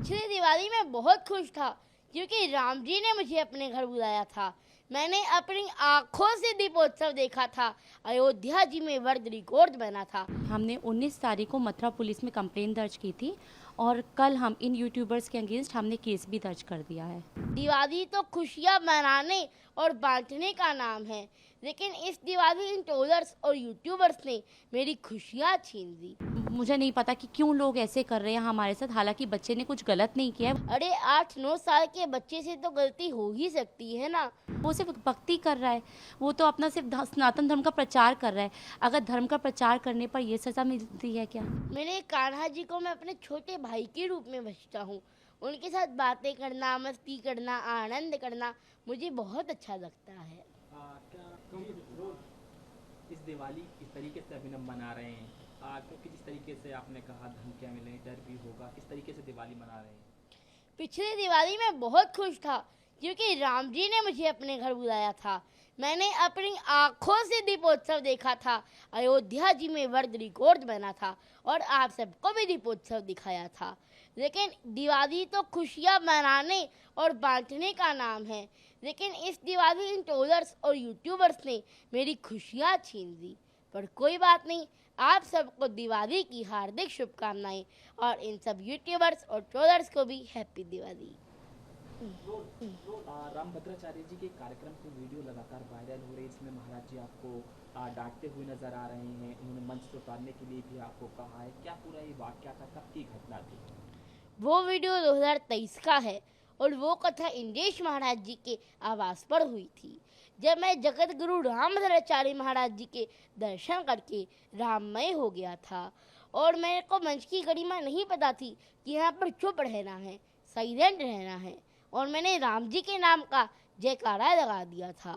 पिछली दिवाली में बहुत खुश था क्योंकि राम जी ने मुझे अपने घर बुलाया था। मैंने अपनी आंखों से दीपोत्सव देखा था। अयोध्या जी में वर्ल्ड रिकॉर्ड बना था। हमने 19 तारीख को मथुरा पुलिस में कंप्लेंट दर्ज की थी और कल हम इन यूट्यूबर्स के अगेंस्ट हमने केस भी दर्ज कर दिया है। दिवाली तो खुशियां मनाने और बांटने का नाम है, लेकिन इस दिवाली इन ट्रोलर्स और यूट्यूबर्स ने मेरी खुशियां छीन ली। मुझे नहीं पता कि क्यों लोग ऐसे कर रहे हैं हमारे साथ, हालांकि बच्चे ने कुछ गलत नहीं किया है। अरे 8-9 साल के बच्चे से तो गलती हो ही सकती है ना। वो सिर्फ भक्ति कर रहा है, वो तो अपना सिर्फ सनातन धर्म का प्रचार कर रहा है। अगर धर्म का प्रचार करने पर ये सज़ा मिलती है क्या? मेरे कान्हा जी को मैं अपने छोटे भाई के रूप में बचता हूँ। उनके साथ बातें करना, मस्ती करना, आनंद करना मुझे बहुत अच्छा लगता है। क्या लोग इस दिवाली किस तरीके से अभिनव मना रहे हैं? क्योंकि जिस तरीके से आपने कहा धमकियाँ मिलें, डर भी होगा, किस तरीके से दिवाली मना रहे हैं? पिछली दिवाली में बहुत खुश था क्योंकि राम जी ने मुझे अपने घर बुलाया था। मैंने अपनी आंखों से दीपोत्सव देखा था। अयोध्या जी में वर्ल्ड रिकॉर्ड बना था और आप सबको भी दीपोत्सव दिखाया था। लेकिन दिवाली तो खुशियां मनाने और बांटने का नाम है, लेकिन इस दिवाली इन ट्रोलर्स और यूट्यूबर्स ने मेरी खुशियां छीन ली। पर कोई बात नहीं, आप सबको दिवाली की हार्दिक शुभकामनाएं और इन सब यूट्यूबर्स और ट्रोलर्स को भी हैप्पी दिवाली। राम भद्राचार्य जी के कार्यक्रम की वीडियो लगातार वायरल हो रही है, इसमें महाराज जी आपको डांटते हुए नजर आ रहे हैं। उन्होंने मंच से उतारने के लिए भी आपको कहा है। क्या पूरा ये वाकया था, कब की घटना थी? वो वीडियो 2023 का है और वो कथा इंदेश महाराज जी के आवास पर हुई थी, जब मैं जगत गुरु रामभद्राचार्य महाराज जी के दर्शन करके राममय हो गया था। और मेरे को मंच की गरिमा नहीं पता थी कि यहाँ पर चुप रहना है, साइलेंट रहना है, और मैंने राम जी के नाम का जयकारा लगा दिया था,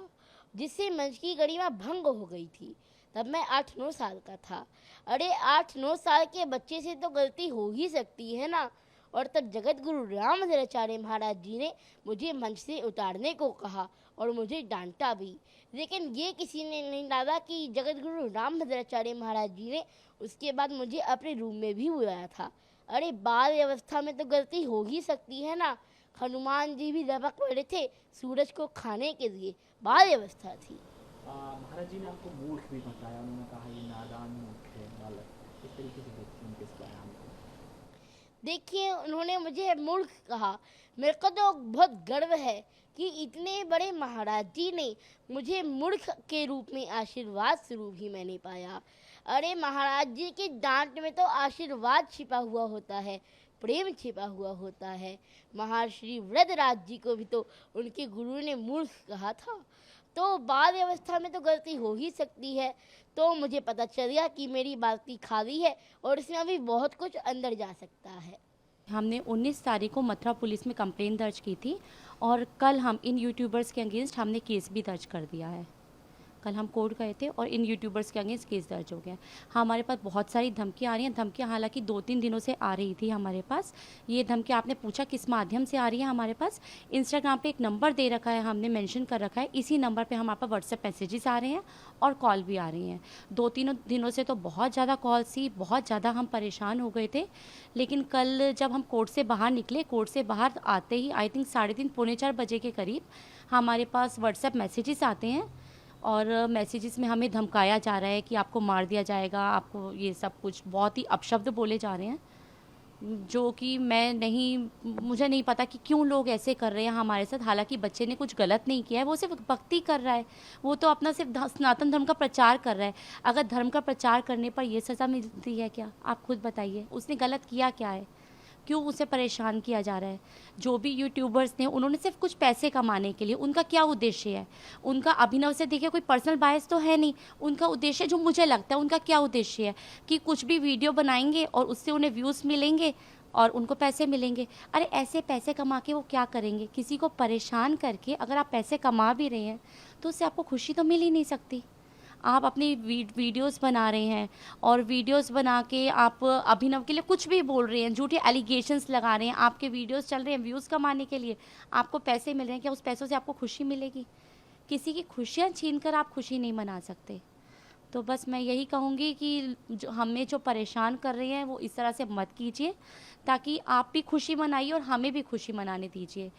जिससे मंच की गरिमा भंग हो गई थी। तब मैं 8-9 साल का था। अरे 8-9 साल के बच्चे से तो गलती हो ही सकती है ना। और तब जगत गुरु रामभद्राचार्य महाराज जी ने मुझे मंच से उतारने को कहा और मुझे डांटा भी, लेकिन ये किसी ने नहीं डाला कि जगत गुरु रामभद्राचार्य महाराज जी ने उसके बाद मुझे अपने रूम में भी बुलाया था। अरे बाल अवस्था में तो गलती हो ही सकती है ना। हनुमान जी भी लपक पड़े थे सूरज को खाने के लिए, बाल अवस्था थी। महाराज जी ने आपको मूर्ख भी बताया, उन्होंने कहा ये नादान मूर्ख है, बालक। किस तरीके से देखते हैं उनके इस बयान को? देखिए, उन्होंने मुझे मूर्ख कहा। मेरे को तो बहुत गर्व है कि इतने बड़े महाराज जी ने मुझे मूर्ख के रूप में आशीर्वाद स्वरूप ही मैंने पाया। अरे महाराज जी की डांट में तो आशीर्वाद छिपा हुआ होता है, प्रेम छिपा हुआ होता है। महर्षि वृद्धराज जी को भी तो उनके गुरु ने मूर्ख कहा था। तो बाल अवस्था में तो गलती हो ही सकती है। तो मुझे पता चल गया कि मेरी बाल्टी खाली है और इसमें अभी बहुत कुछ अंदर जा सकता है। हमने 19 तारीख को मथुरा पुलिस में कंप्लेंट दर्ज की थी और कल हम इन यूट्यूबर्स के अगेंस्ट हमने केस भी दर्ज कर दिया है। कल हम कोर्ट गए थे और इन यूट्यूबर्स के अगेंस्ट केस दर्ज हो गया। हमारे पास बहुत सारी धमकियाँ आ रही हैं। धमकियाँ हालांकि 2-3 दिनों से आ रही थी हमारे पास। ये धमकियाँ आपने पूछा किस माध्यम से आ रही है हमारे पास। इंस्टाग्राम पे एक नंबर दे रखा है, हमने मेंशन कर रखा है। इसी नंबर पे हमारे पास व्हाट्सएप मैसेजेस आ रहे हैं और कॉल भी आ रही हैं। 2-3 दिनों से तो बहुत ज़्यादा कॉल्स थी, बहुत ज़्यादा हम परेशान हो गए थे। लेकिन कल जब हम कोर्ट से बाहर निकले, कोर्ट से बाहर आते ही आई थिंक 3:30 पौने 4 बजे के करीब हमारे पास व्हाट्सएप मैसेजेस आते हैं और मैसेजेस में हमें धमकाया जा रहा है कि आपको मार दिया जाएगा, आपको ये सब कुछ बहुत ही अपशब्द बोले जा रहे हैं, जो कि मुझे नहीं पता कि क्यों लोग ऐसे कर रहे हैं हमारे साथ, हालांकि बच्चे ने कुछ गलत नहीं किया है। वो सिर्फ भक्ति कर रहा है, वो तो अपना सिर्फ सनातन धर्म का प्रचार कर रहा है। अगर धर्म का प्रचार करने पर ये सज़ा मिलती है क्या? आप खुद बताइए, उसने गलत किया क्या है? क्यों उसे परेशान किया जा रहा है? जो भी यूट्यूबर्स ने, उन्होंने सिर्फ कुछ पैसे कमाने के लिए, उनका क्या उद्देश्य है? उनका अभिनव से देखिए कोई पर्सनल बायस तो है नहीं। उनका उद्देश्य जो मुझे लगता है, उनका क्या उद्देश्य है कि कुछ भी वीडियो बनाएंगे और उससे उन्हें व्यूज़ मिलेंगे और उनको पैसे मिलेंगे। अरे ऐसे पैसे कमा के वो क्या करेंगे? किसी को परेशान करके अगर आप पैसे कमा भी रहे हैं तो उससे आपको खुशी तो मिल ही नहीं सकती। आप अपनी वीडियोस बना रहे हैं और वीडियोस बना के आप अभिनव के लिए कुछ भी बोल रहे हैं, झूठे एलिगेशंस लगा रहे हैं, आपके वीडियोस चल रहे हैं व्यूज़ कमाने के लिए, आपको पैसे मिल रहे हैं। क्या उस पैसों से आपको खुशी मिलेगी? किसी की खुशियाँ छीन कर आप खुशी नहीं मना सकते। तो बस मैं यही कहूँगी कि जो हमें जो परेशान कर रहे हैं वो इस तरह से मत कीजिए, ताकि आप भी खुशी मनाइए और हमें भी खुशी मनाने दीजिए।